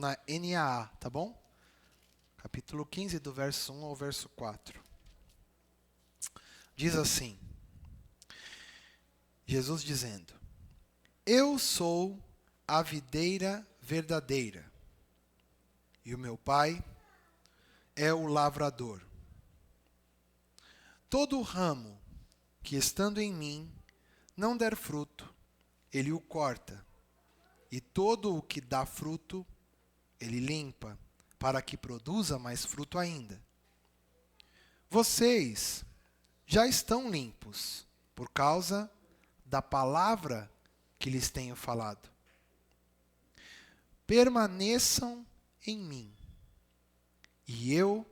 na NAA, tá bom? Capítulo 15, do verso 1 ao verso 4. Diz assim, Jesus dizendo: Eu sou a videira verdadeira, e o meu Pai é o lavrador. Todo ramo que estando em mim não der fruto, ele o corta, e todo o que dá fruto, ele limpa, para que produza mais fruto ainda. Vocês já estão limpos, por causa da palavra que lhes tenho falado. Permaneçam em mim, e eu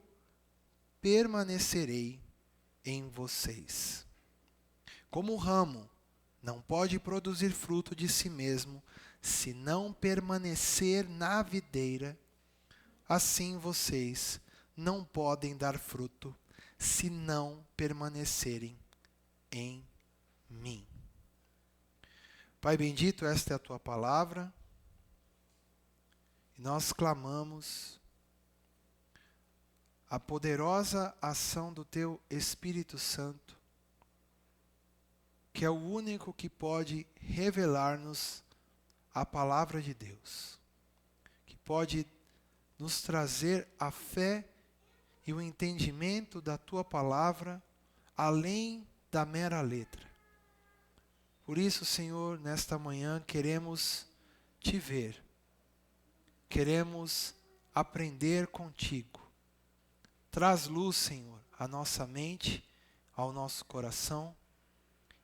permanecerei em vocês. Como o ramo não pode produzir fruto de si mesmo, se não permanecer na videira, assim vocês não podem dar fruto, se não permanecerem em mim. Pai bendito, esta é a tua palavra, e nós clamamos a poderosa ação do teu Espírito Santo, que é o único que pode revelar-nos a palavra de Deus, que pode nos trazer a fé e o entendimento da tua palavra, além da mera letra. Por isso, Senhor, nesta manhã queremos te ver, queremos aprender contigo. Traz luz, Senhor, à nossa mente, ao nosso coração,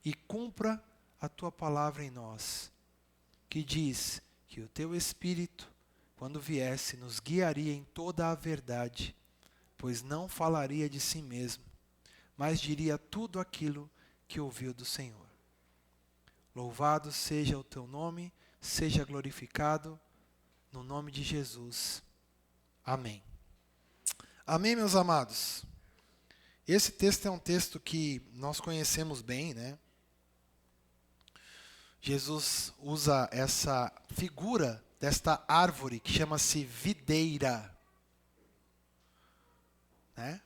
e cumpra a tua palavra em nós, que diz que o teu Espírito, quando viesse, nos guiaria em toda a verdade, pois não falaria de si mesmo, mas diria tudo aquilo que ouviu do Senhor. Louvado seja o teu nome, seja glorificado, no nome de Jesus. Amém. Amém, meus amados? Esse texto é um texto que nós conhecemos bem, né? Jesus usa essa figura desta árvore que chama-se videira, né?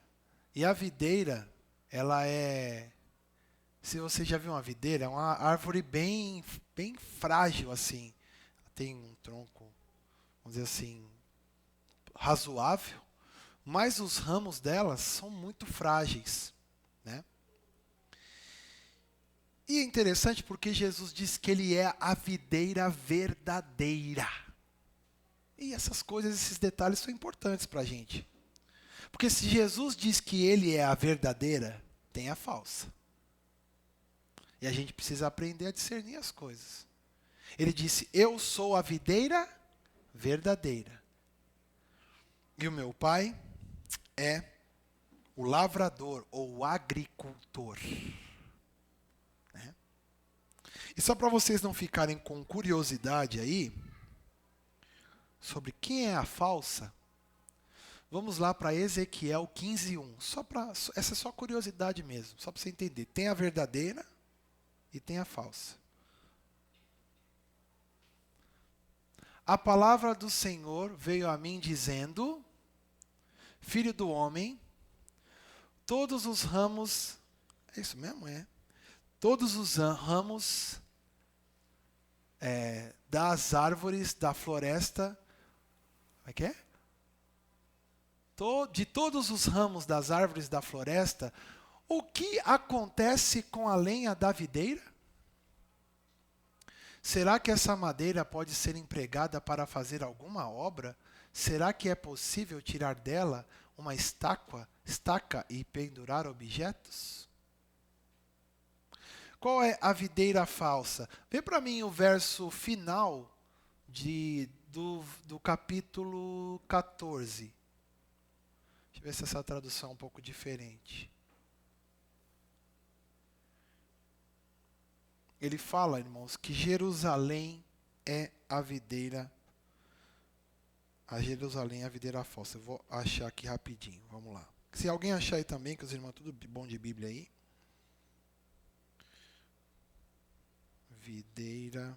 E a videira, ela é, se você já viu uma videira, é uma árvore bem frágil assim. Tem um tronco, vamos dizer assim, razoável, mas os ramos delas são muito frágeis, né? E é interessante porque Jesus diz que ele é a videira verdadeira. E essas coisas, esses detalhes são importantes para a gente. Porque se Jesus diz que ele é a verdadeira, tem a falsa. E a gente precisa aprender a discernir as coisas. Ele disse, eu sou a videira verdadeira. E o meu Pai é o lavrador ou o agricultor. Né? E só para vocês não ficarem com curiosidade aí, sobre quem é a falsa, vamos lá para Ezequiel 15:1. Essa é só curiosidade mesmo, só para você entender. Tem a verdadeira e tem a falsa. A palavra do Senhor veio a mim dizendo, filho do homem, todos os ramos, é isso mesmo? É. Todos os ramos das árvores da floresta, como é que é? De todos os ramos das árvores da floresta, o que acontece com a lenha da videira? Será que essa madeira pode ser empregada para fazer alguma obra? Será que é possível tirar dela uma estaca e pendurar objetos? Qual é a videira falsa? Vê para mim o verso final do capítulo 14. Deixa eu ver se essa tradução é um pouco diferente. Ele fala, irmãos, que Jerusalém é a videira. A Jerusalém é a videira falsa. Eu vou achar aqui rapidinho. Vamos lá. Se alguém achar aí também, que os irmãos tudo bom de Bíblia aí. Videira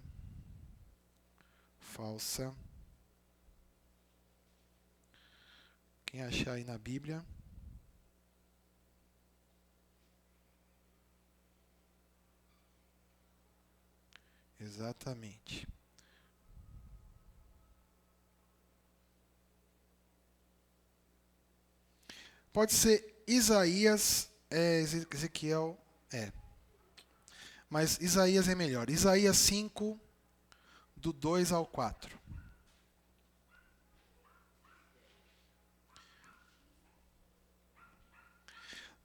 falsa. Quem achar aí na Bíblia. Exatamente. Pode ser Isaías, Ezequiel, mas Isaías é melhor. Isaías 5, do 2 ao 4.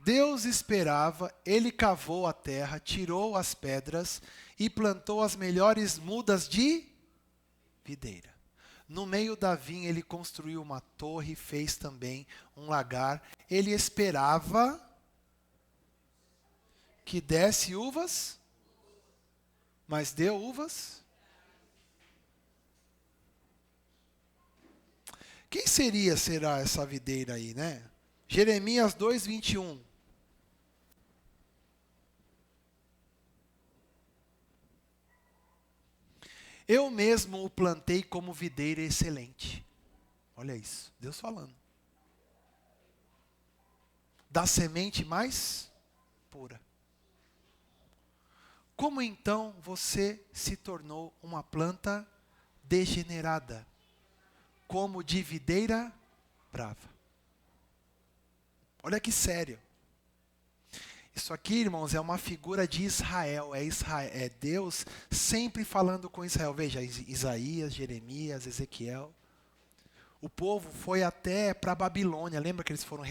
Deus esperava, ele cavou a terra, tirou as pedras e plantou as melhores mudas de videira. No meio da vinha ele construiu uma torre, fez também um lagar. Ele esperava que desse uvas, mas deu uvas. Quem será essa videira aí, né? Jeremias 2, 21. Eu mesmo o plantei como videira excelente. Olha isso, Deus falando. Da semente mais pura. Como então você se tornou uma planta degenerada, como de videira brava? Olha que sério. Isso aqui, irmãos, é uma figura de Israel. É Deus sempre falando com Israel. Veja, Isaías, Jeremias, Ezequiel. O povo foi até para a Babilônia. Lembra que eles foram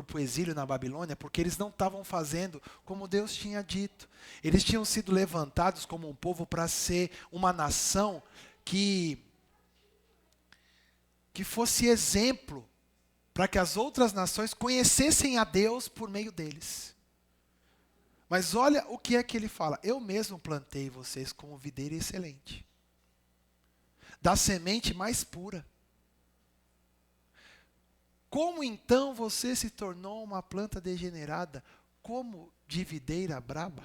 para o exílio na Babilônia? Porque eles não estavam fazendo como Deus tinha dito. Eles tinham sido levantados como um povo para ser uma nação que fosse exemplo, para que as outras nações conhecessem a Deus por meio deles. Mas olha o que é que ele fala. Eu mesmo plantei vocês como videira excelente, da semente mais pura. Como então você se tornou uma planta degenerada, como de videira braba?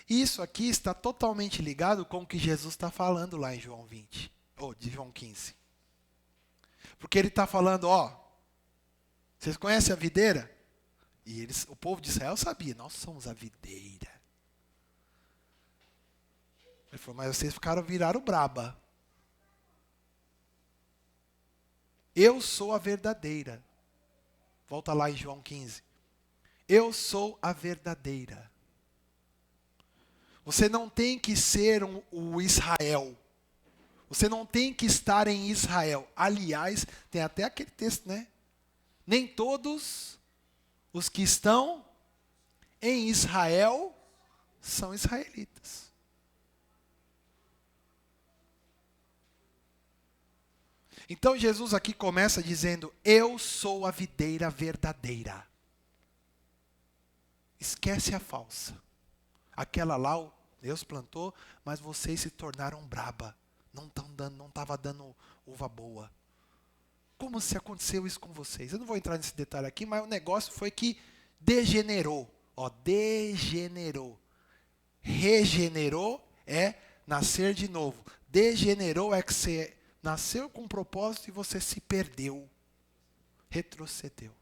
Isso aqui está totalmente ligado com o que Jesus está falando lá em João 20, ou de João 15. Porque ele está falando, vocês conhecem a videira? E o povo de Israel sabia, nós somos a videira. Ele falou, mas vocês viraram braba. Eu sou a verdadeira. Volta lá em João 15. Eu sou a verdadeira. Você não tem que ser o Israel. Você não tem que estar em Israel. Aliás, tem até aquele texto, né? Nem todos os que estão em Israel são israelitas. Então Jesus aqui começa dizendo, eu sou a videira verdadeira. Esquece a falsa. Aquela lá, Deus plantou, mas vocês se tornaram braba. Não estava dando uva boa. Como se aconteceu isso com vocês? Eu não vou entrar nesse detalhe aqui, mas o negócio foi que degenerou. Degenerou. Regenerou é nascer de novo. Degenerou é que você nasceu com um propósito e você se perdeu. Retrocedeu.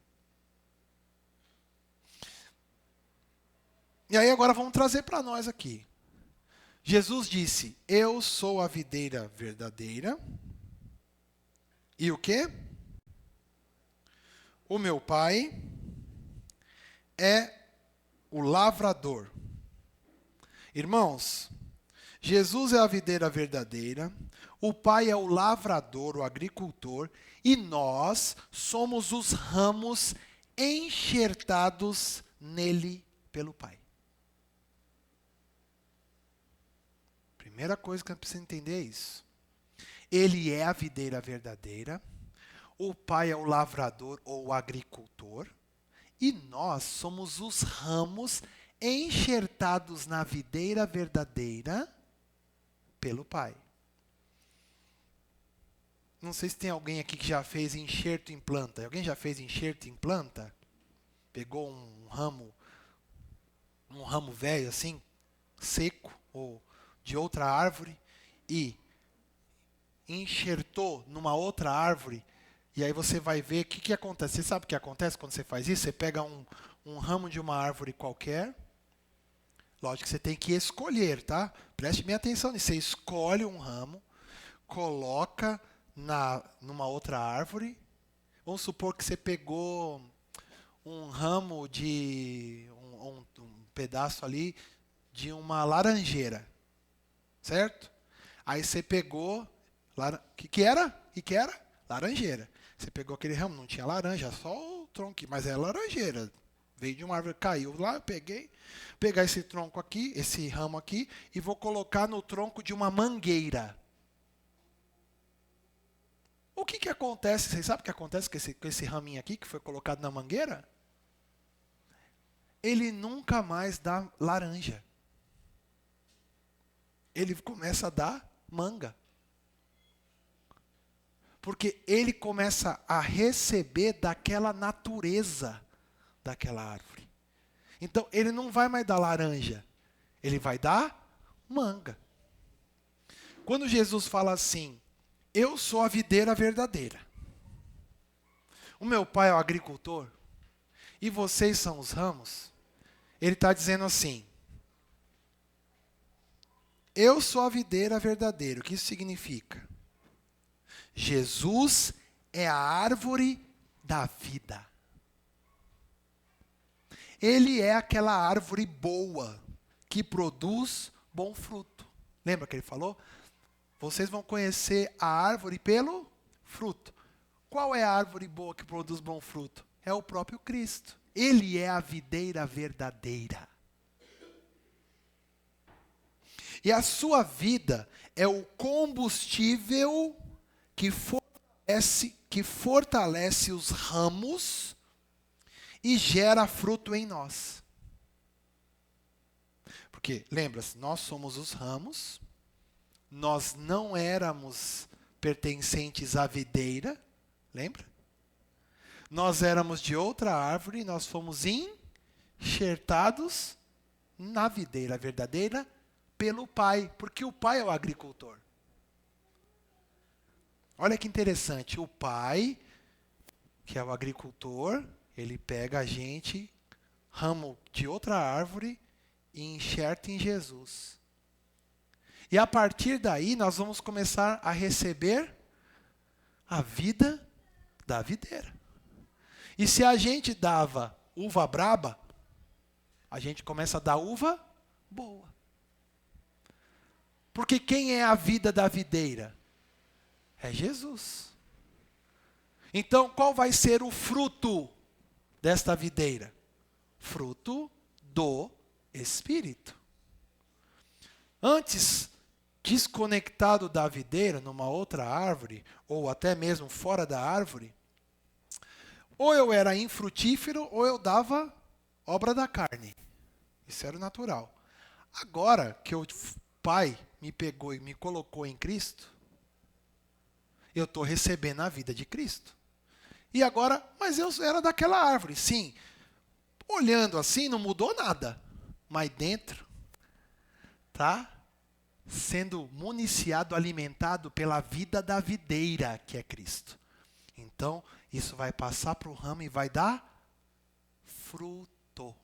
E aí agora vamos trazer para nós aqui. Jesus disse, eu sou a videira verdadeira. E o quê? O meu pai é o lavrador. Irmãos, Jesus é a videira verdadeira, o pai é o lavrador, o agricultor, e nós somos os ramos enxertados nele pelo pai. Primeira coisa que eu preciso entender é isso. Ele é a videira verdadeira, o pai é o lavrador ou o agricultor, e nós somos os ramos enxertados na videira verdadeira pelo pai. Não sei se tem alguém aqui que já fez enxerto em planta. Alguém já fez enxerto em planta? Pegou um ramo velho assim, seco, ou de outra árvore, e enxertou numa outra árvore, E aí você vai ver o que acontece. Você sabe o que acontece quando você faz isso? Você pega um ramo de uma árvore qualquer. Lógico que você tem que escolher, tá? Preste bem atenção nisso. Você escolhe um ramo, coloca numa outra árvore. Vamos supor que você pegou um ramo de um pedaço ali de uma laranjeira, certo? Aí você pegou, que era? Que era? Laranjeira. Você pegou aquele ramo, não tinha laranja, só o tronco, mas é laranjeira. Veio de uma árvore, caiu lá, eu pegar esse tronco aqui, esse ramo aqui, e vou colocar no tronco de uma mangueira. O que acontece? Vocês sabem o que acontece com esse raminho aqui que foi colocado na mangueira? Ele nunca mais dá laranja. Ele começa a dar manga. Porque ele começa a receber daquela natureza daquela árvore. Então, ele não vai mais dar laranja. Ele vai dar manga. Quando Jesus fala assim, eu sou a videira verdadeira. O meu pai é o agricultor. E vocês são os ramos. Ele está dizendo assim, eu sou a videira verdadeira. O que isso significa? Jesus é a árvore da vida. Ele é aquela árvore boa, que produz bom fruto. Lembra que ele falou? Vocês vão conhecer a árvore pelo fruto. Qual é a árvore boa que produz bom fruto? É o próprio Cristo. Ele é a videira verdadeira. E a sua vida é o combustível que fortalece os ramos e gera fruto em nós. Porque, lembra-se, nós somos os ramos, nós não éramos pertencentes à videira, lembra? Nós éramos de outra árvore, nós fomos enxertados na videira verdadeira pelo Pai, porque o Pai é o agricultor. Olha que interessante, o Pai, que é o agricultor, ele pega a gente, ramo de outra árvore, e enxerta em Jesus. E a partir daí, nós vamos começar a receber a vida da videira. E se a gente dava uva braba, a gente começa a dar uva boa. Porque quem é a vida da videira? É Jesus. Então, qual vai ser o fruto desta videira? Fruto do Espírito. Antes, desconectado da videira, numa outra árvore, ou até mesmo fora da árvore, ou eu era infrutífero, ou eu dava obra da carne. Isso era o natural. Agora que o Pai me pegou e me colocou em Cristo, eu estou recebendo a vida de Cristo. E agora, mas eu era daquela árvore, sim. Olhando assim, não mudou nada. Mas dentro, tá sendo municiado, alimentado pela vida da videira, que é Cristo. Então, isso vai passar para o ramo e vai dar fruto.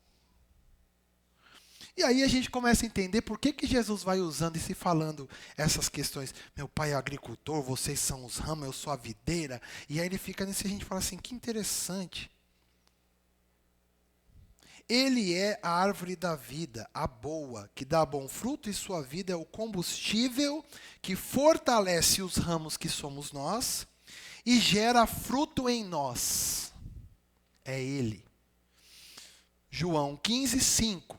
E aí a gente começa a entender por que Jesus vai usando e se falando essas questões. Meu pai é agricultor, vocês são os ramos, eu sou a videira. E aí ele fica nisso e a gente fala assim, que interessante. Ele é a árvore da vida, a boa, que dá bom fruto, e sua vida é o combustível que fortalece os ramos que somos nós e gera fruto em nós. É Ele. João 15, 5.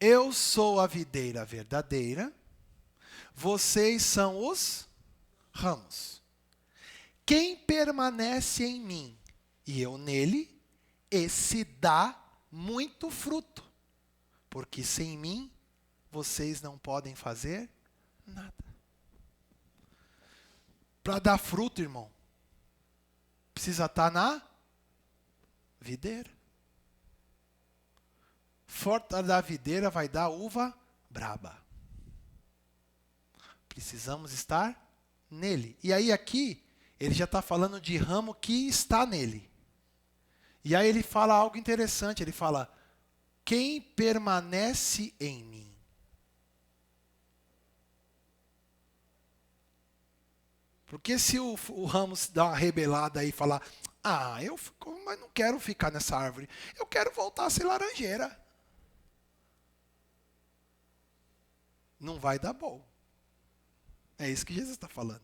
Eu sou a videira verdadeira, vocês são os ramos. Quem permanece em mim e eu nele, esse dá muito fruto, porque sem mim vocês não podem fazer nada. Para dar fruto, irmão, precisa estar na videira. Fora da videira vai dar uva braba. Precisamos estar nele. E aí aqui, ele já está falando de ramo que está nele. E aí ele fala algo interessante, ele fala, quem permanece em mim. Porque se o ramo se dá uma rebelada aí e falar, mas não quero ficar nessa árvore, eu quero voltar a ser laranjeira. Não vai dar bom. É isso que Jesus está falando.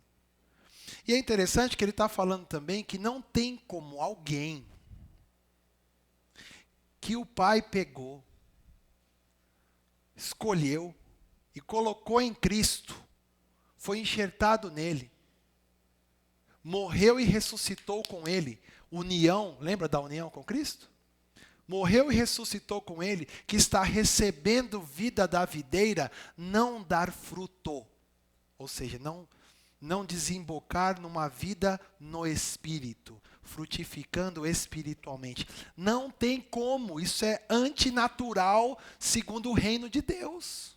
E é interessante que ele está falando também que não tem como alguém que o Pai pegou, escolheu e colocou em Cristo, foi enxertado nele, morreu e ressuscitou com ele, união, lembra da união com Cristo? Morreu e ressuscitou com ele, que está recebendo vida da videira, não dar fruto. Ou seja, não desembocar numa vida no Espírito, frutificando espiritualmente. Não tem como, isso é antinatural segundo o reino de Deus.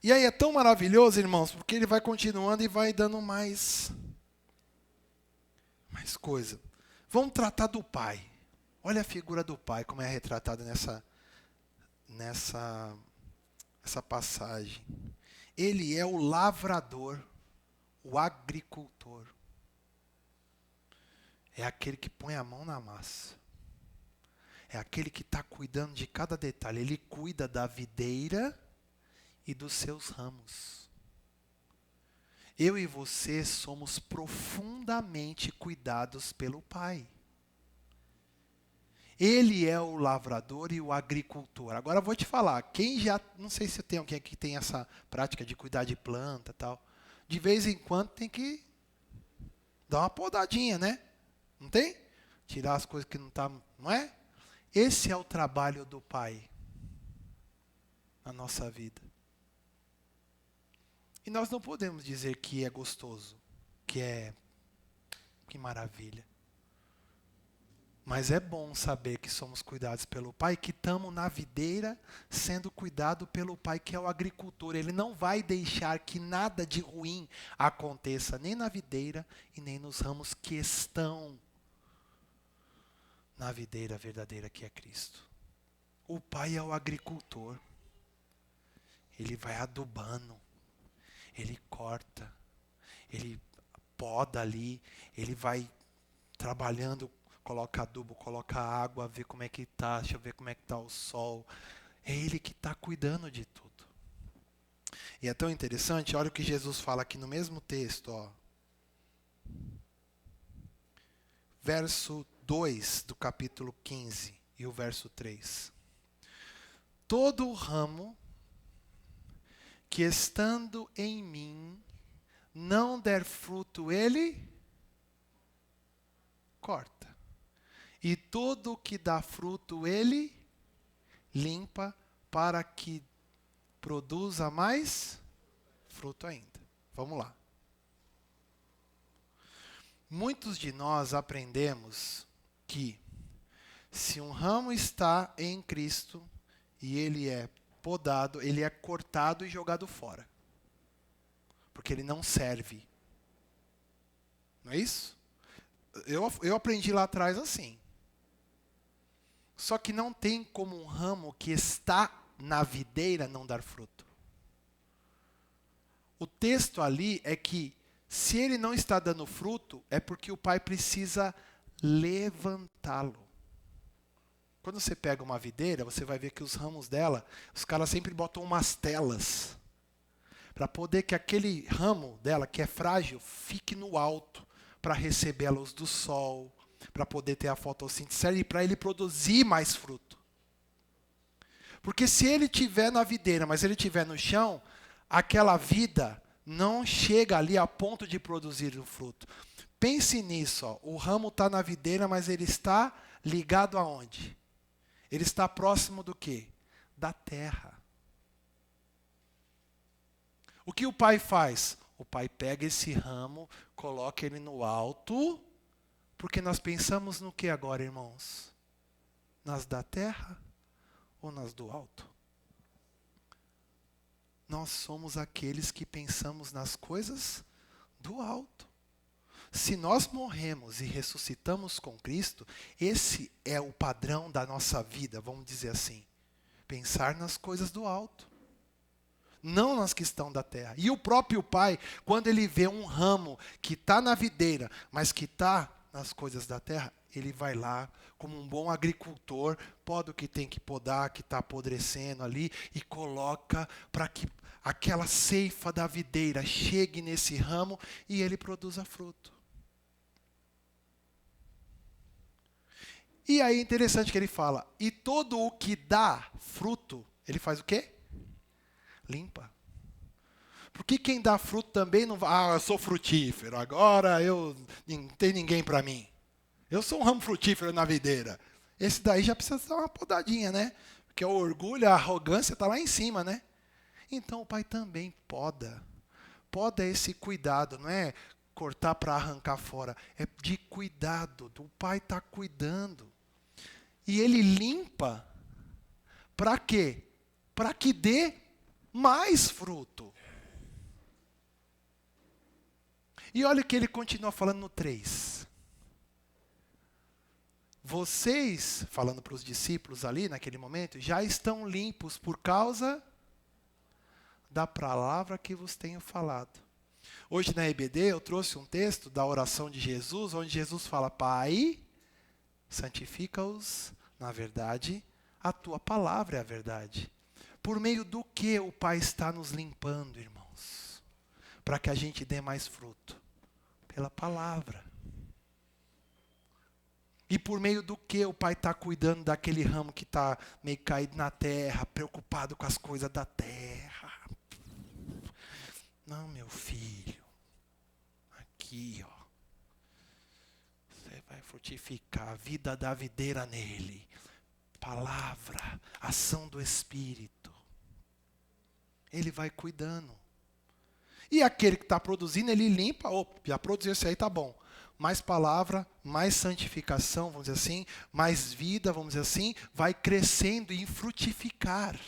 E aí é tão maravilhoso, irmãos, porque ele vai continuando e vai dando mais coisa. Vamos tratar do Pai. Olha a figura do Pai, como é retratada nessa passagem. Ele é o lavrador, o agricultor. É aquele que põe a mão na massa. É aquele que está cuidando de cada detalhe. Ele cuida da videira e dos seus ramos. Eu e você somos profundamente cuidados pelo Pai. Ele é o lavrador e o agricultor. Agora eu vou te falar, não sei se tem alguém aqui que tem essa prática de cuidar de planta e tal. De vez em quando tem que dar uma podadinha, né? Não tem? Tirar as coisas que não é? Esse é o trabalho do Pai na nossa vida. E nós não podemos dizer que é gostoso, que maravilha. Mas é bom saber que somos cuidados pelo Pai, que estamos na videira sendo cuidado pelo Pai, que é o agricultor. Ele não vai deixar que nada de ruim aconteça, nem na videira e nem nos ramos que estão na videira verdadeira que é Cristo. O Pai é o agricultor. Ele vai adubando, ele corta, ele poda ali, ele vai trabalhando, coloca adubo, coloca água, vê como é que está, deixa eu ver como é que está o sol. É Ele que está cuidando de tudo. E é tão interessante, olha o que Jesus fala aqui no mesmo texto. Ó. Verso 2 do capítulo 15 e o verso 3. Todo ramo que estando em mim não der fruto, ele corta. E todo que dá fruto, ele limpa para que produza mais fruto ainda. Vamos lá. Muitos de nós aprendemos que se um ramo está em Cristo e ele é podado, ele é cortado e jogado fora. Porque ele não serve. Não é isso? Eu aprendi lá atrás assim. Só que não tem como um ramo que está na videira não dar fruto. O texto ali é que se ele não está dando fruto, é porque o Pai precisa levantá-lo. Quando você pega uma videira, você vai ver que os ramos dela, os caras sempre botam umas telas. Para poder que aquele ramo dela, que é frágil, fique no alto. Para receber a luz do sol, para poder ter a fotossíntese e para ele produzir mais fruto. Porque se ele estiver na videira, mas ele estiver no chão, aquela vida não chega ali a ponto de produzir o fruto. Pense nisso, ó. O ramo está na videira, mas ele está ligado aonde? Ele está próximo do quê? Da terra. O que o Pai faz? O Pai pega esse ramo, coloca ele no alto, porque nós pensamos no que agora, irmãos? Nas da terra ou nas do alto? Nós somos aqueles que pensamos nas coisas do alto. Se nós morremos e ressuscitamos com Cristo, esse é o padrão da nossa vida, vamos dizer assim. Pensar nas coisas do alto, não nas que estão da terra. E o próprio Pai, quando ele vê um ramo que está na videira, mas que está nas coisas da terra, ele vai lá, como um bom agricultor, poda o que tem que podar, que está apodrecendo ali, e coloca para que aquela ceifa da videira chegue nesse ramo e ele produza fruto. E aí é interessante que ele fala, e todo o que dá fruto, ele faz o quê? Limpa. Porque quem dá fruto também não vai, eu sou frutífero, agora não tem ninguém para mim. Eu sou um ramo frutífero na videira. Esse daí já precisa dar uma podadinha, né? Porque o orgulho, a arrogância está lá em cima, né? Então o Pai também poda. Poda esse cuidado, não é cortar para arrancar fora. É de cuidado. O Pai está cuidando. E Ele limpa. Para quê? Para que dê mais fruto. E olha o que ele continua falando no 3. Vocês, falando para os discípulos ali naquele momento, já estão limpos por causa da palavra que vos tenho falado. Hoje na EBD eu trouxe um texto da oração de Jesus, onde Jesus fala, Pai, santifica-os na verdade, a tua palavra é a verdade. Por meio do que o Pai está nos limpando, irmãos? Para que a gente dê mais fruto. Pela palavra. E por meio do que o Pai está cuidando daquele ramo que está meio caído na terra, preocupado com as coisas da terra. Não, meu filho. Aqui, ó. Você vai frutificar a vida da videira nele. Palavra, ação do Espírito. Ele vai cuidando. E aquele que está produzindo, ele limpa. Já produziu isso aí, tá bom. Mais palavra, mais santificação, vamos dizer assim, mais vida, vamos dizer assim, vai crescendo em frutificar.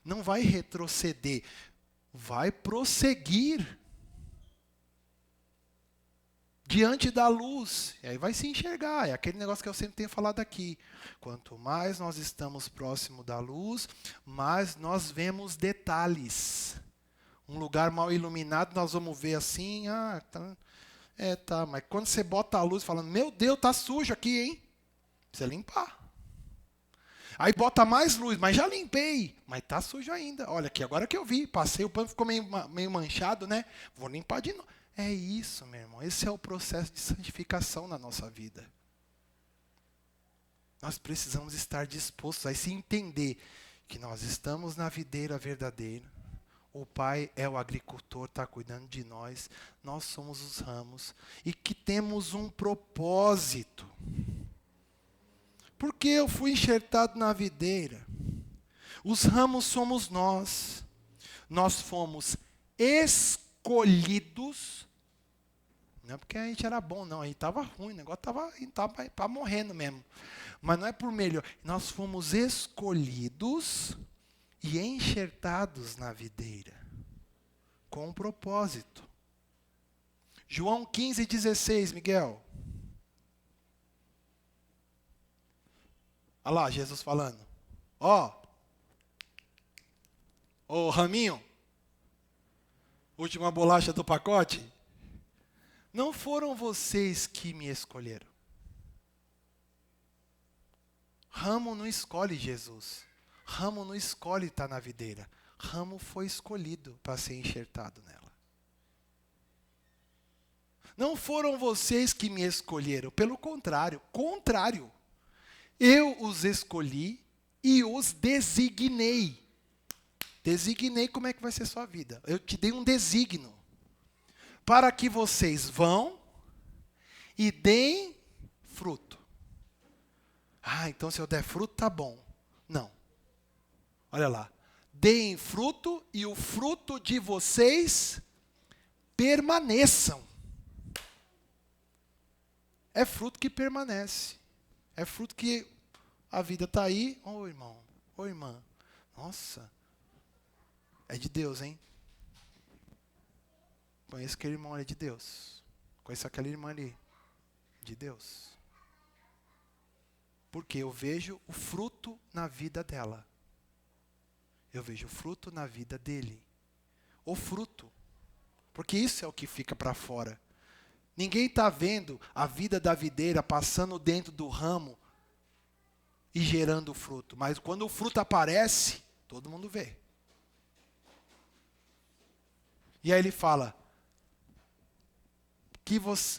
Não vai retroceder, vai prosseguir diante da luz. E aí vai se enxergar, é aquele negócio que eu sempre tenho falado aqui. Quanto mais nós estamos próximo da luz, mais nós vemos detalhes. Um lugar mal iluminado, nós vamos ver assim, tá, mas quando você bota a luz falando, meu Deus, tá sujo aqui, hein? Precisa limpar. Aí bota mais luz, mas já limpei, mas tá sujo ainda. Olha aqui, agora que eu vi, passei, o pano ficou meio manchado, né? Vou limpar de novo. É isso, meu irmão, esse é o processo de santificação na nossa vida. Nós precisamos estar dispostos a se entender que nós estamos na videira verdadeira. O Pai é o agricultor, está cuidando de nós. Nós somos os ramos. E que temos um propósito. Porque eu fui enxertado na videira. Os ramos somos nós. Nós fomos escolhidos. Não é porque a gente era bom, não. A gente estava ruim. O negócio estava morrendo mesmo. Mas não é por melhor. Nós fomos escolhidos e enxertados na videira, com um propósito. João 15:16, Miguel. Olha lá, Jesus falando. Ô Raminho, última bolacha do pacote. Não foram vocês que me escolheram. Ramo não escolhe Jesus. Ramo não escolhe estar na videira. Ramo foi escolhido para ser enxertado nela. Não foram vocês que me escolheram. Pelo contrário. Eu os escolhi e os designei. Designei como é que vai ser sua vida. Eu te dei um designo. Para que vocês vão e deem fruto. Então se eu der fruto, tá bom. Não. Olha lá. Deem fruto e o fruto de vocês permaneçam. É fruto que permanece. É fruto que a vida está aí. Ô irmão, ô irmã. Nossa. É de Deus, hein? Conheço aquele irmão ali, de Deus. Conheço aquela irmã ali, de Deus. Porque eu vejo o fruto na vida dela. Eu vejo o fruto na vida dele. O fruto. Porque isso é o que fica para fora. Ninguém está vendo a vida da videira passando dentro do ramo e gerando fruto. Mas quando o fruto aparece, todo mundo vê. E aí ele fala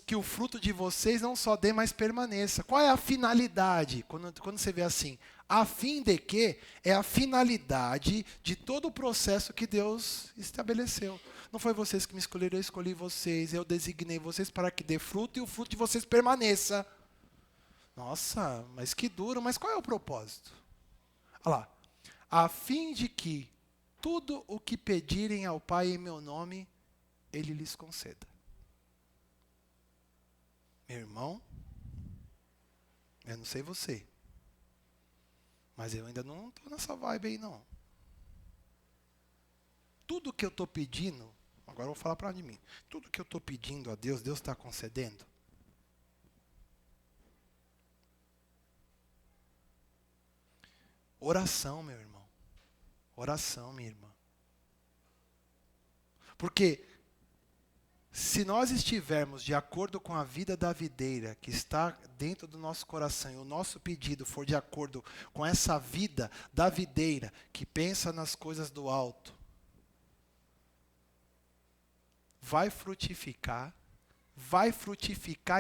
que o fruto de vocês não só dê, mas permaneça. Qual é a finalidade? Quando você vê assim, a fim de que é a finalidade de todo o processo que Deus estabeleceu. Não foi vocês que me escolheram, eu escolhi vocês, eu designei vocês para que dê fruto e o fruto de vocês permaneça. Nossa, mas que duro, mas qual é o propósito? Olha lá. A fim de que tudo o que pedirem ao Pai em meu nome, Ele lhes conceda. Meu irmão, eu não sei você, mas eu ainda não estou nessa vibe aí não. Tudo que eu estou pedindo, agora eu vou falar para mim, tudo que eu estou pedindo a Deus, Deus está concedendo? Oração, meu irmão. Oração, minha irmã. Porque se nós estivermos de acordo com a vida da videira que está dentro do nosso coração e o nosso pedido for de acordo com essa vida da videira que pensa nas coisas do alto, vai frutificar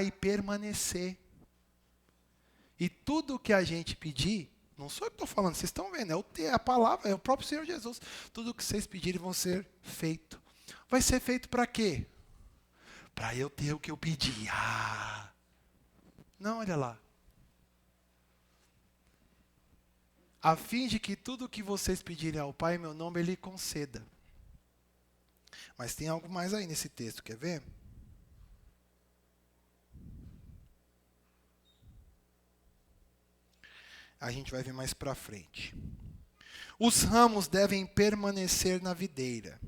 e permanecer. E tudo que a gente pedir, não sou eu que estou falando, vocês estão vendo, é a palavra, é o próprio Senhor Jesus. Tudo que vocês pedirem vão ser feito. Vai ser feito para quê? Para eu ter o que eu pedi. Não, olha lá. A fim de que tudo o que vocês pedirem ao Pai em meu nome, Ele conceda. Mas tem algo mais aí nesse texto, quer ver? A gente vai ver mais para frente. Os ramos devem permanecer na videira.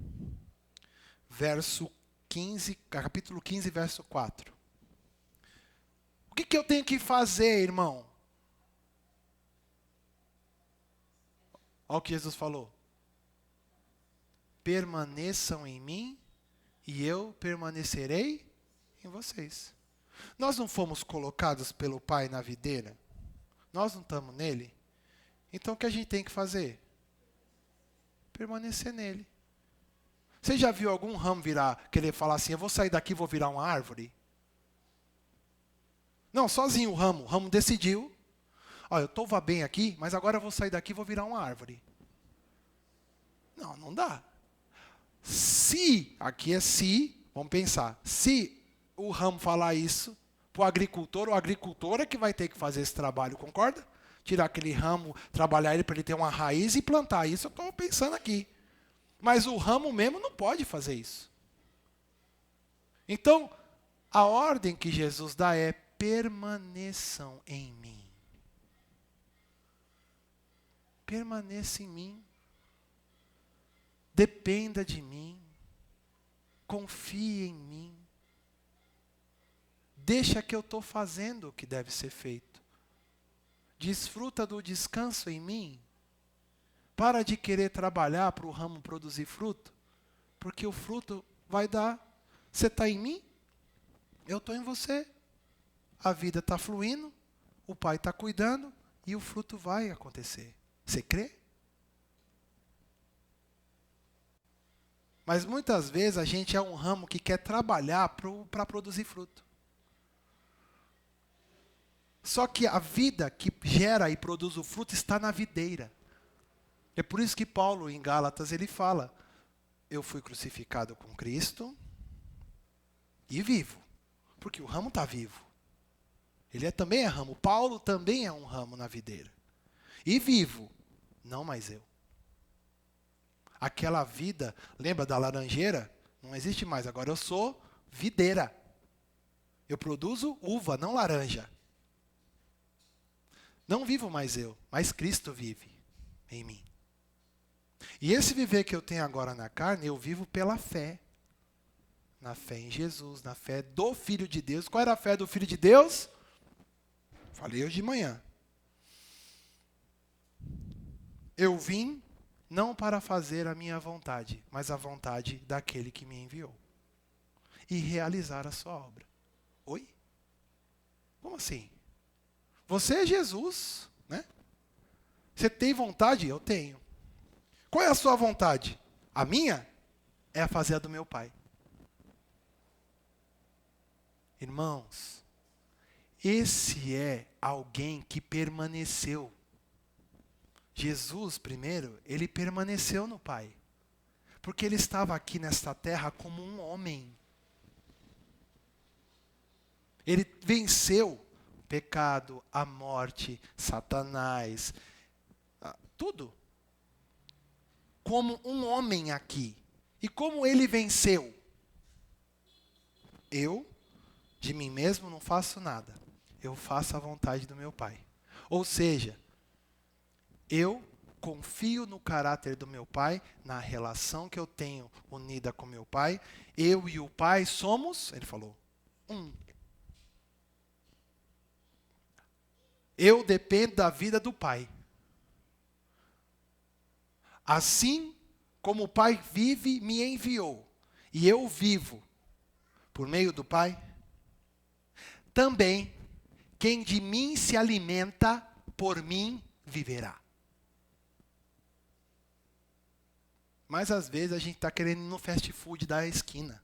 Capítulo 15, verso 4. O que eu tenho que fazer, irmão? Olha o que Jesus falou. Permaneçam em mim e eu permanecerei em vocês. Nós não fomos colocados pelo Pai na videira? Nós não estamos nele? Então o que a gente tem que fazer? Permanecer nele. Você já viu algum ramo querer falar assim, eu vou sair daqui e vou virar uma árvore? Não, sozinho o ramo decidiu. Eu estou bem aqui, mas agora eu vou sair daqui e vou virar uma árvore. Não dá. Aqui é se, vamos pensar, se o ramo falar isso para o agricultor é que vai ter que fazer esse trabalho, concorda? Tirar aquele ramo, trabalhar ele para ele ter uma raiz e plantar. Isso eu estou pensando aqui. Mas o ramo mesmo não pode fazer isso. Então, a ordem que Jesus dá é permaneçam em mim. Permaneça em mim. Dependa de mim. Confie em mim. Deixa que eu estou fazendo o que deve ser feito. Desfruta do descanso em mim. Para de querer trabalhar para o ramo produzir fruto, porque o fruto vai dar. Você está em mim, eu estou em você. A vida está fluindo, o Pai está cuidando e o fruto vai acontecer. Você crê? Mas muitas vezes a gente é um ramo que quer trabalhar para produzir fruto. Só que a vida que gera e produz o fruto está na videira. É por isso que Paulo, em Gálatas, ele fala, eu fui crucificado com Cristo e vivo. Porque o ramo está vivo. Ele também é ramo. Paulo também é um ramo na videira. E vivo, não mais eu. Aquela vida, lembra da laranjeira? Não existe mais, agora eu sou videira. Eu produzo uva, não laranja. Não vivo mais eu, mas Cristo vive em mim. E esse viver que eu tenho agora na carne, eu vivo pela fé. Na fé em Jesus, na fé do Filho de Deus. Qual era a fé do Filho de Deus? Falei hoje de manhã. Eu vim não para fazer a minha vontade, mas a vontade daquele que me enviou. E realizar a sua obra. Oi? Como assim? Você é Jesus, né? Você tem vontade? Eu tenho. Qual é a sua vontade? A minha é a fazer a do meu Pai. Irmãos, esse é alguém que permaneceu. Jesus, primeiro, ele permaneceu no Pai. Porque ele estava aqui nesta terra como um homem. Ele venceu o pecado, a morte, Satanás, tudo. Como um homem aqui. E como ele venceu? Eu, de mim mesmo, não faço nada. Eu faço a vontade do meu Pai. Ou seja, eu confio no caráter do meu Pai, na relação que eu tenho unida com meu Pai. Eu e o Pai somos, ele falou, um. Eu dependo da vida do Pai. Assim como o Pai vive, me enviou, e eu vivo por meio do Pai, também quem de mim se alimenta, por mim viverá. Mas às vezes a gente está querendo ir no fast food da esquina.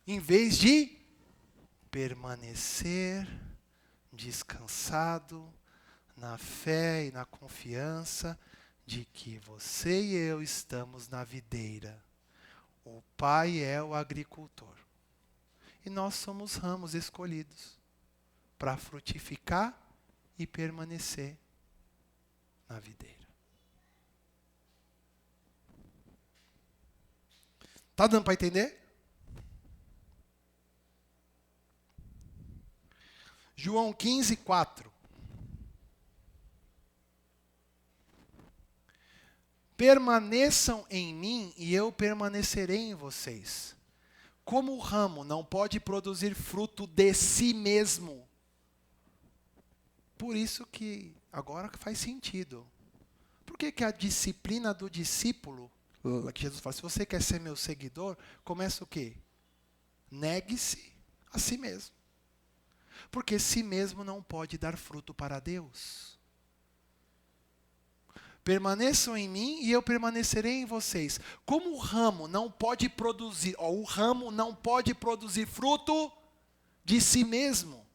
Em vez de permanecer descansado na fé e na confiança de que você e eu estamos na videira. O Pai é o agricultor. E nós somos ramos escolhidos para frutificar e permanecer na videira. Tá dando para entender? João 15, 4. Permaneçam em mim e eu permanecerei em vocês. Como o ramo não pode produzir fruto de si mesmo. Por isso que agora faz sentido. Por que a disciplina do discípulo, que Jesus fala, se você quer ser meu seguidor, começa o quê? Negue-se a si mesmo. Porque si mesmo não pode dar fruto para Deus. Permaneçam em mim e eu permanecerei em vocês. Como o ramo não pode produzir, o ramo não pode produzir fruto de si mesmo.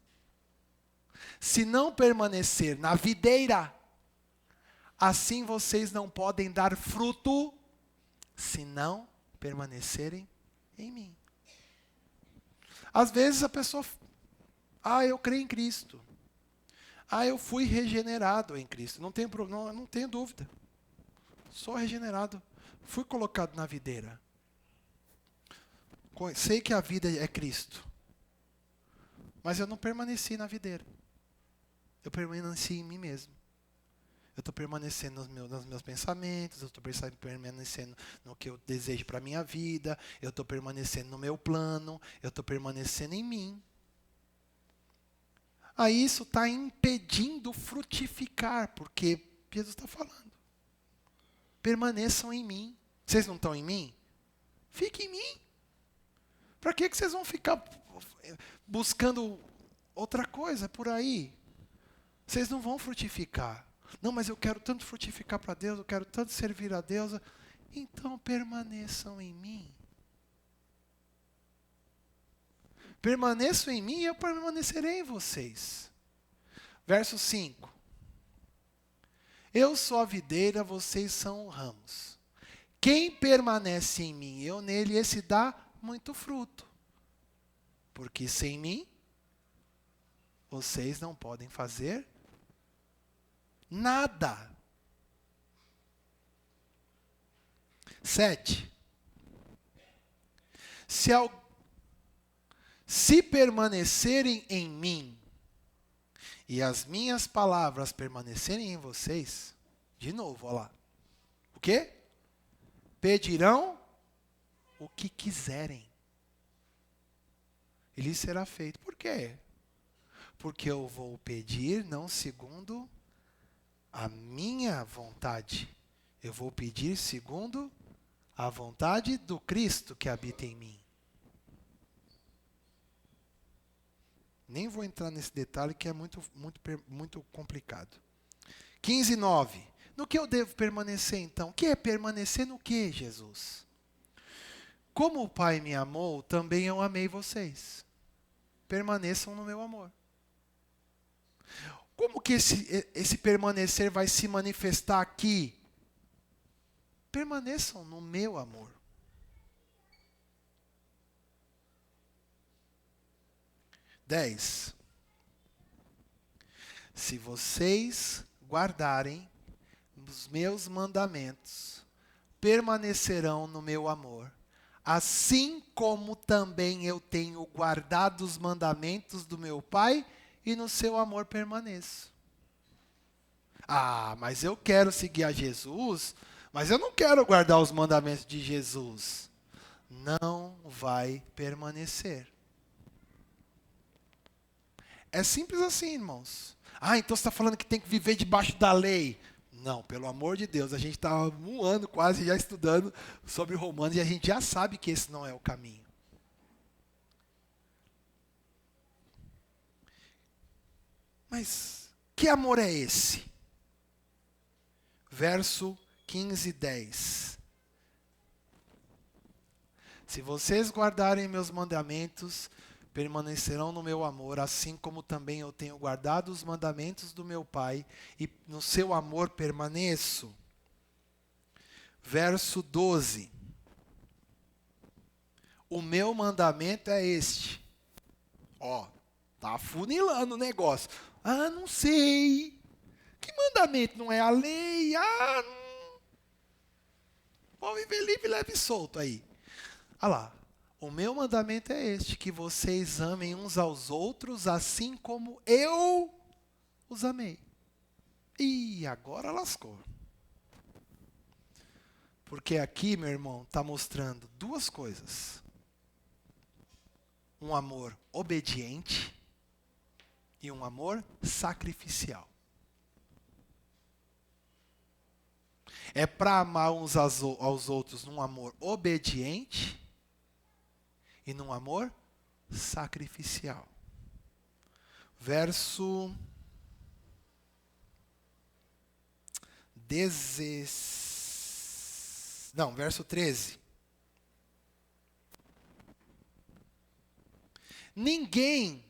Se não permanecer na videira, assim vocês não podem dar fruto, se não permanecerem em mim. Às vezes a pessoa, eu creio em Cristo. Eu fui regenerado em Cristo. Não tenho dúvida. Sou regenerado. Fui colocado na videira. Sei que a vida é Cristo. Mas eu não permaneci na videira. Eu permaneci em mim mesmo. Eu estou permanecendo nos meus pensamentos. Eu estou permanecendo no que eu desejo para a minha vida. Eu estou permanecendo no meu plano. Eu estou permanecendo em mim. Aí isso está impedindo frutificar, porque Jesus está falando. Permaneçam em mim. Vocês não estão em mim? Fiquem em mim. Para que vocês vão ficar buscando outra coisa por aí? Vocês não vão frutificar. Não, mas eu quero tanto frutificar para Deus, eu quero tanto servir a Deus. Então permaneçam em mim. Permaneçam em mim e eu permanecerei em vocês. Verso 5. Eu sou a videira, vocês são ramos. Quem permanece em mim, eu nele, esse dá muito fruto. Porque sem mim, vocês não podem fazer nada. 7. Se permanecerem em mim e as minhas palavras permanecerem em vocês, de novo, olha lá. O quê? Pedirão o que quiserem. E lhes será feito. Por quê? Porque eu vou pedir não segundo a minha vontade. Eu vou pedir segundo a vontade do Cristo que habita em mim. Nem vou entrar nesse detalhe que é muito complicado. 15:9. No que eu devo permanecer então? O que é permanecer no que, Jesus? Como o Pai me amou, também eu amei vocês. Permaneçam no meu amor. Como que esse permanecer vai se manifestar aqui? Permaneçam no meu amor. Dez. Se vocês guardarem os meus mandamentos, permanecerão no meu amor, assim como também eu tenho guardado os mandamentos do meu Pai e no seu amor permaneço. Ah, mas eu quero seguir a Jesus, mas eu não quero guardar os mandamentos de Jesus. Não vai permanecer. É simples assim, irmãos. Ah, então você está falando que tem que viver debaixo da lei. Não, pelo amor de Deus, a gente está há um ano quase já estudando sobre Romanos e a gente já sabe que esse não é o caminho. Mas que amor é esse? Verso 15:10. Se vocês guardarem meus mandamentos, permanecerão no meu amor, assim como também eu tenho guardado os mandamentos do meu Pai, e no seu amor permaneço. Verso 12. O meu mandamento é este. Ó, tá afunilando o negócio. Ah, não sei. Que mandamento? Não é a lei? Ah, não. Vou viver livre, leve e solto aí. Olha lá. O meu mandamento é este, que vocês amem uns aos outros, assim como eu os amei. E agora lascou. Porque aqui, meu irmão, está mostrando duas coisas. Um amor obediente e um amor sacrificial. É para amar uns aos outros num amor obediente e num amor sacrificial. Verso 13. Ninguém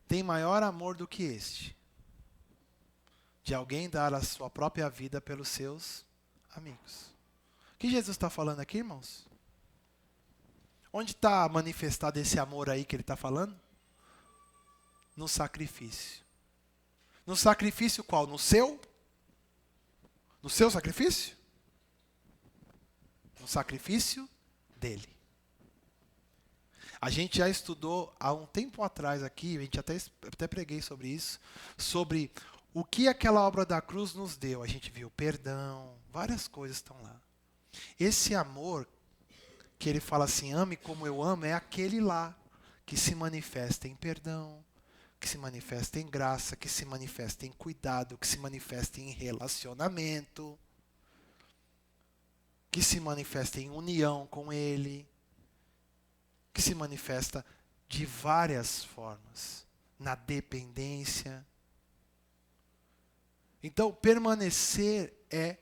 tem maior amor do que este, de alguém dar a sua própria vida pelos seus amigos. O que Jesus está falando aqui, irmãos? Onde está manifestado esse amor aí que ele está falando? No sacrifício. No sacrifício qual? No seu? No seu sacrifício? No sacrifício dele. A gente já estudou há um tempo atrás aqui, a gente até preguei sobre isso, sobre o que aquela obra da cruz nos deu. A gente viu perdão, várias coisas estão lá. Esse amor, que ele fala assim, ame como eu amo, é aquele lá, que se manifesta em perdão, que se manifesta em graça, que se manifesta em cuidado, que se manifesta em relacionamento, que se manifesta em união com ele, que se manifesta de várias formas, na dependência. Então, permanecer é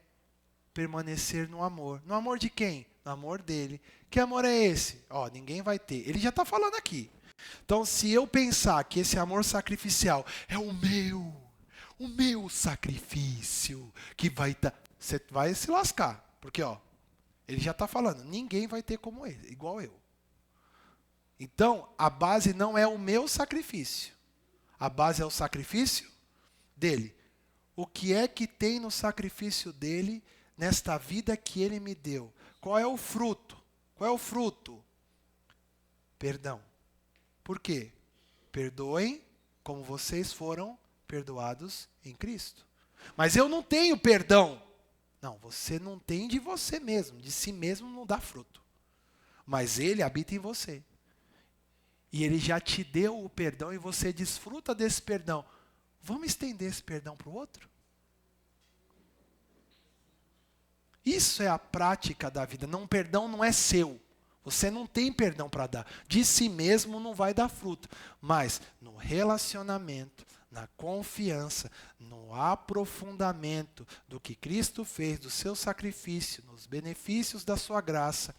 permanecer no amor. No amor de quem? No amor dele. Que amor é esse? Ó, ninguém vai ter. Ele já está falando aqui. Então, se eu pensar que esse amor sacrificial é o meu sacrifício, que vai estar... Você vai se lascar. Porque, ó, ele já está falando, ninguém vai ter como ele, igual eu. Então, a base não é o meu sacrifício. A base é o sacrifício dele. O que é que tem no sacrifício dele, nesta vida que ele me deu? Qual é o fruto? Qual é o fruto? Perdão. Por quê? Perdoem como vocês foram perdoados em Cristo. Mas eu não tenho perdão. Não, você não tem de você mesmo. De si mesmo não dá fruto. Mas Ele habita em você. E Ele já te deu o perdão e você desfruta desse perdão. Vamos estender esse perdão para o outro? Isso é a prática da vida. Não, perdão não é seu. Você não tem perdão para dar. De si mesmo não vai dar fruto. Mas no relacionamento, na confiança, no aprofundamento do que Cristo fez, do seu sacrifício, nos benefícios da sua graça,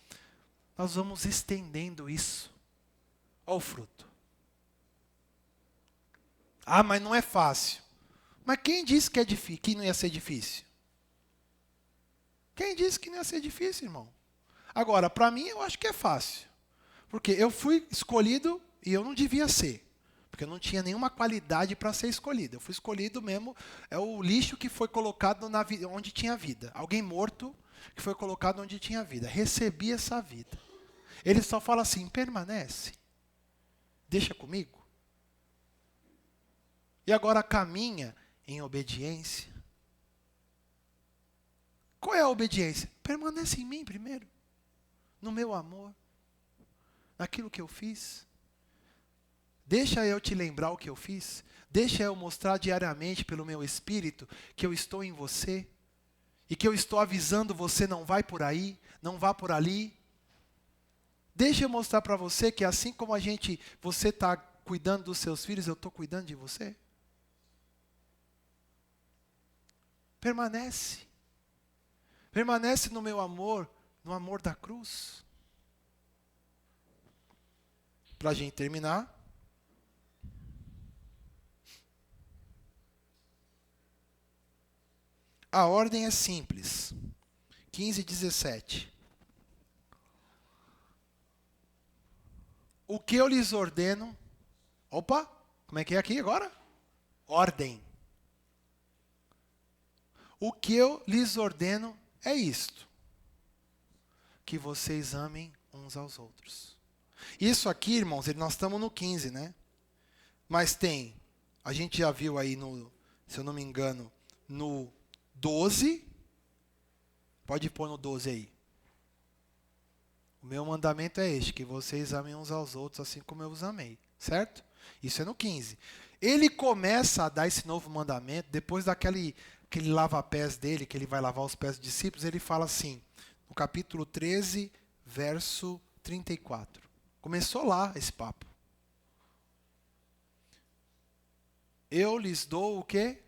nós vamos estendendo isso ao fruto. Ah, mas não é fácil. Mas quem disse que é difícil, que não ia ser difícil? Quem disse que não ia ser difícil, irmão? Agora, para mim, eu acho que é fácil. Porque eu fui escolhido e eu não devia ser. Porque eu não tinha nenhuma qualidade para ser escolhido. Eu fui escolhido mesmo, é o lixo que foi colocado onde tinha vida. Alguém morto que foi colocado onde tinha vida. Recebi essa vida. Ele só fala assim, permanece. Deixa comigo. E agora caminha em obediência. Qual é a obediência? Permanece em mim primeiro. No meu amor. Naquilo que eu fiz. Deixa eu te lembrar o que eu fiz. Deixa eu mostrar diariamente pelo meu espírito que eu estou em você. E que eu estou avisando você, não vai por aí, não vá por ali. Deixa eu mostrar para você que assim como você está cuidando dos seus filhos, eu estou cuidando de você. Permanece. Permanece no meu amor, no amor da cruz. Para a gente terminar. A ordem é simples. 15 e 17. O que eu lhes ordeno... Opa, como é que é aqui agora? Ordem. O que eu lhes ordeno é isto. Que vocês amem uns aos outros. Isso aqui, irmãos, nós estamos no 15, né? Mas a gente já viu aí se eu não me engano, no 12. Pode pôr no 12 aí. O meu mandamento é este, que vocês amem uns aos outros assim como eu os amei. Certo? Isso é no 15. Ele começa a dar esse novo mandamento, depois daquele lava-pés dele, que ele vai lavar os pés dos discípulos, ele fala assim, no capítulo 13, verso 34. Começou lá esse papo. Eu lhes dou o quê?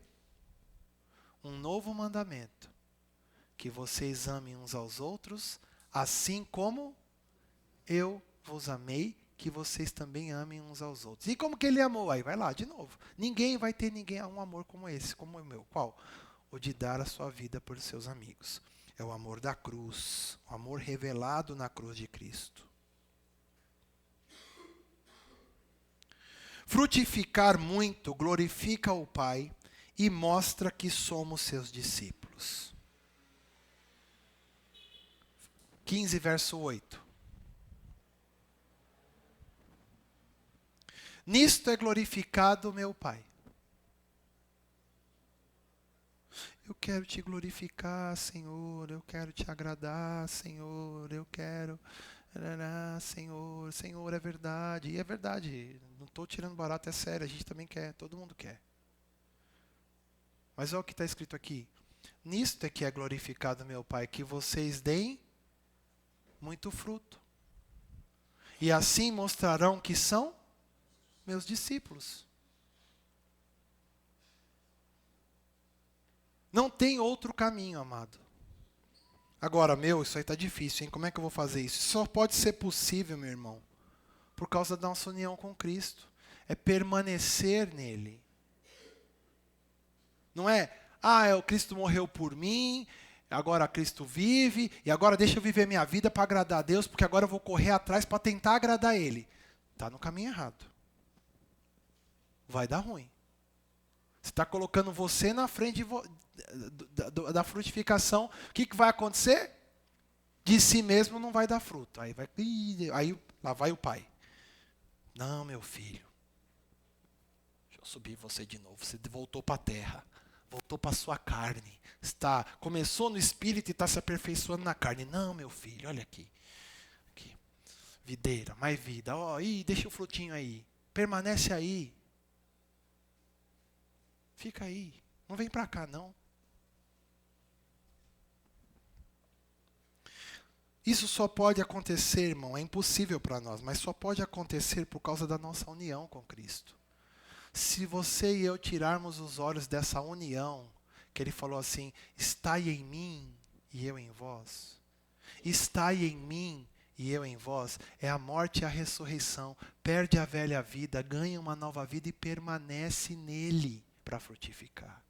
Um novo mandamento. Que vocês amem uns aos outros, assim como eu vos amei, que vocês também amem uns aos outros. E como que ele amou? Aí vai lá, de novo. Ninguém vai ter um amor como esse, como o meu. Qual? O de dar a sua vida por seus amigos. É o amor da cruz. O amor revelado na cruz de Cristo. Frutificar muito glorifica o Pai e mostra que somos seus discípulos. 15, verso 8. Nisto é glorificado meu Pai. Eu quero te glorificar, Senhor. Eu quero te agradar, Senhor. Eu quero... Senhor, Senhor, é verdade. E é verdade. Não estou tirando barato, é sério. A gente também quer, todo mundo quer. Mas olha o que está escrito aqui. Nisto é que é glorificado meu Pai, que vocês deem muito fruto. E assim mostrarão que são meus discípulos. Não tem outro caminho, amado. Agora, isso aí está difícil, hein? Como é que eu vou fazer isso? Só pode ser possível, meu irmão, por causa da nossa união com Cristo. É permanecer nele. Não é, o Cristo morreu por mim, agora Cristo vive, e agora deixa eu viver minha vida para agradar a Deus, porque agora eu vou correr atrás para tentar agradar Ele. Está no caminho errado. Vai dar ruim. Você está colocando você na frente da frutificação. O que vai acontecer? De si mesmo não vai dar fruto. Aí lá vai o pai. Não, meu filho. eu subir você de novo. Você voltou para a terra. Voltou para a sua carne. Começou no espírito e está se aperfeiçoando na carne. Não, meu filho, olha aqui. Aqui. Videira, mais vida. Deixa o frutinho aí. Permanece aí. Fica aí. Não vem para cá, não. Isso só pode acontecer, irmão, é impossível para nós, mas só pode acontecer por causa da nossa união com Cristo. Se você e eu tirarmos os olhos dessa união, que ele falou assim, estai em mim e eu em vós. Estai em mim e eu em vós, é a morte e a ressurreição. Perde a velha vida, ganha uma nova vida e permanece nele para frutificar.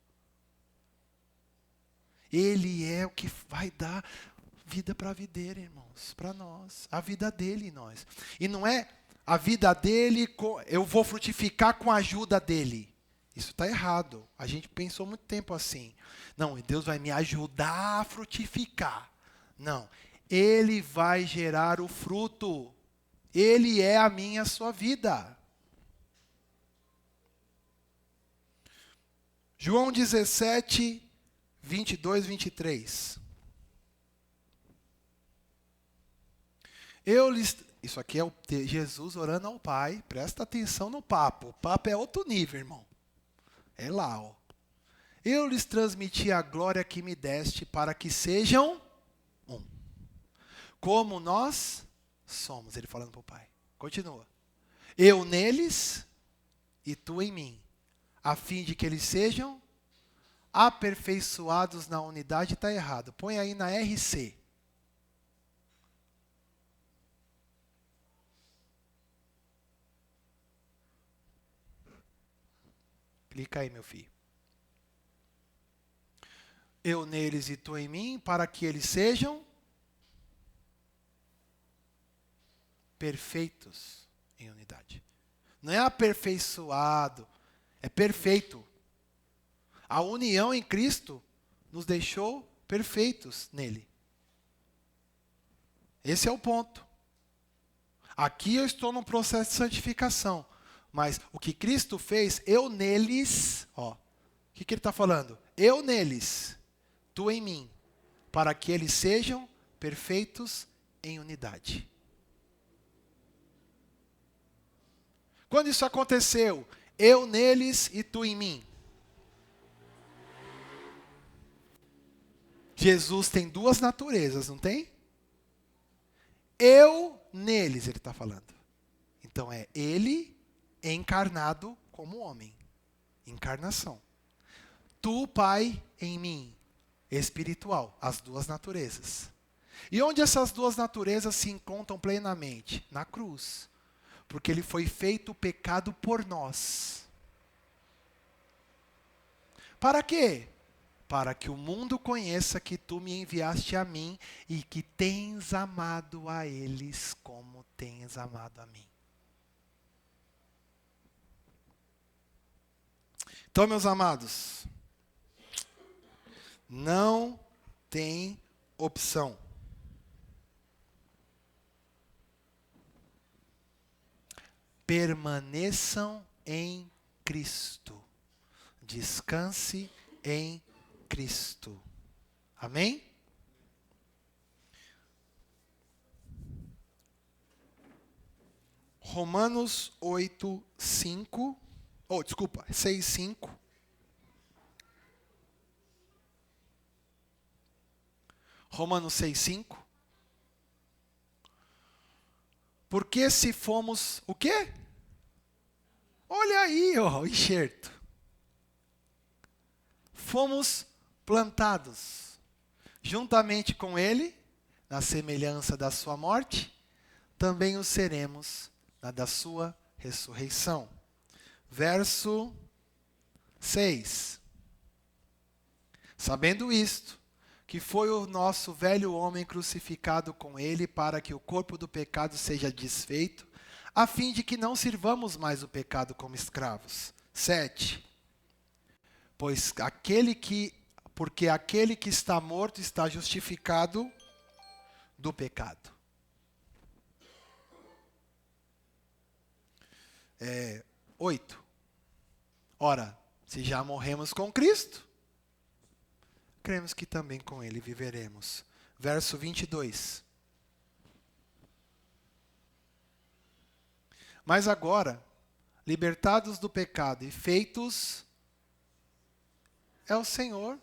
Ele é o que vai dar vida para a videira, irmãos, para nós. A vida dele em nós. E não é a vida dele, eu vou frutificar com a ajuda dele. Isso está errado. A gente pensou muito tempo assim. Não, Deus vai me ajudar a frutificar. Não, ele vai gerar o fruto. Ele é a minha, a sua vida. João 17, 22, 23. Isso aqui é Jesus orando ao Pai. Presta atenção no papo. O papo é outro nível, irmão. É lá, ó. Eu lhes transmiti a glória que me deste para que sejam um. Como nós somos. Ele falando para o Pai. Continua. Eu neles e tu em mim. A fim de que eles sejam aperfeiçoados na unidade. Está errado. Põe aí na RC. Clica aí, meu filho. Eu neles e tu em mim, para que eles sejam perfeitos em unidade. Não é aperfeiçoado, é perfeito. A união em Cristo nos deixou perfeitos nele. Esse é o ponto. Aqui eu estou num processo de santificação. Mas o que Cristo fez, eu neles, ó. O que ele está falando? Eu neles, tu em mim, para que eles sejam perfeitos em unidade. Quando isso aconteceu, eu neles e tu em mim. Jesus tem duas naturezas, não tem? Eu neles, ele está falando. Então é ele encarnado como homem. Encarnação. Tu, Pai, em mim. Espiritual. As duas naturezas. E onde essas duas naturezas se encontram plenamente? Na cruz. Porque ele foi feito pecado por nós. Para quê? Para que o mundo conheça que tu me enviaste a mim e que tens amado a eles como tens amado a mim. Então, meus amados, não tem opção. Permaneçam em Cristo. Descanse em Cristo. Amém? Romanos 8, 5. 6, 5. Romanos 6, 5. Porque se fomos, o quê? Olha aí, ó, o enxerto. Fomos plantados juntamente com ele, na semelhança da sua morte, também o seremos na da sua ressurreição. Verso 6. Sabendo isto, que foi o nosso velho homem crucificado com ele para que o corpo do pecado seja desfeito, a fim de que não sirvamos mais o pecado como escravos. 7. Porque aquele que está morto está justificado do pecado. 8. Ora, se já morremos com Cristo, cremos que também com Ele viveremos. Verso 22. Mas agora, libertados do pecado e feitos, é o Senhor.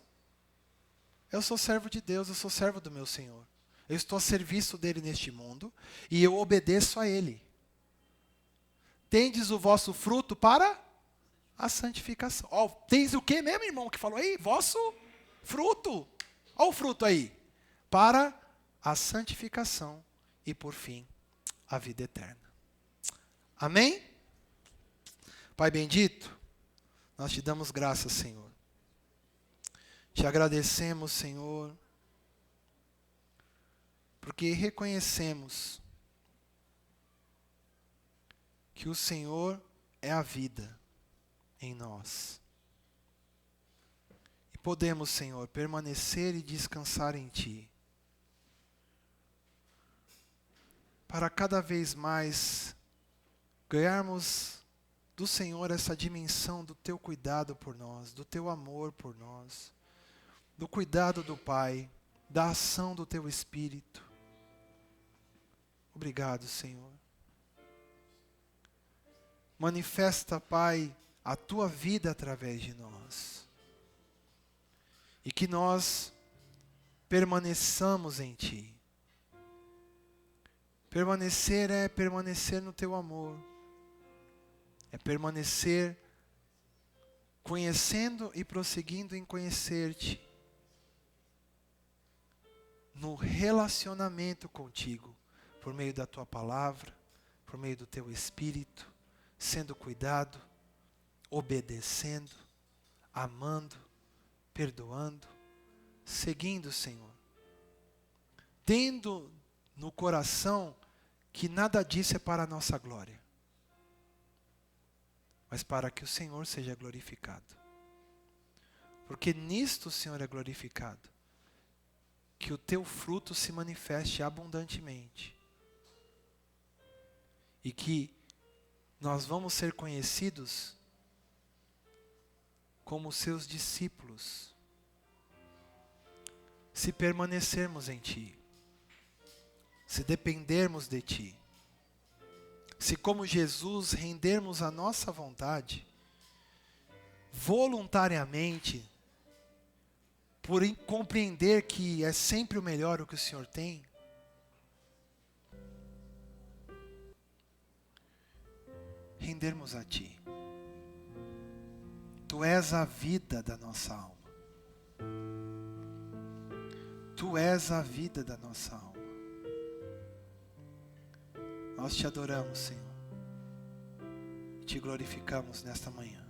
Eu sou servo de Deus, eu sou servo do meu Senhor. Eu estou a serviço dele neste mundo e eu obedeço a Ele. Tendes o vosso fruto para a santificação. Ó, tens o que mesmo, irmão, que falou aí? Vosso fruto. Olha o fruto aí. Para a santificação e, por fim, a vida eterna. Amém? Pai bendito, nós te damos graças, Senhor. Te agradecemos, Senhor, porque reconhecemos que o Senhor é a vida em nós. E podemos, Senhor, permanecer e descansar em Ti, para cada vez mais ganharmos do Senhor essa dimensão do Teu cuidado por nós, do Teu amor por nós, do cuidado do Pai, da ação do Teu Espírito. Obrigado, Senhor. Manifesta, Pai, a Tua vida através de nós. E que nós permaneçamos em Ti. Permanecer é permanecer no Teu amor. É permanecer conhecendo e prosseguindo em conhecer-Te. No relacionamento contigo, por meio da Tua palavra, por meio do Teu Espírito, sendo cuidado, obedecendo, amando, perdoando, seguindo, Senhor. Tendo no coração que nada disso é para a nossa glória, mas para que o Senhor seja glorificado. Porque nisto o Senhor é glorificado. Que o Teu fruto se manifeste abundantemente. E que nós vamos ser conhecidos como Seus discípulos, se permanecermos em Ti, se dependermos de Ti, se como Jesus rendermos a nossa vontade, voluntariamente, por compreender que é sempre o melhor o que o Senhor tem, rendermos a Ti. Tu és a vida da nossa alma. Tu és a vida da nossa alma. Nós Te adoramos, Senhor. E Te glorificamos nesta manhã.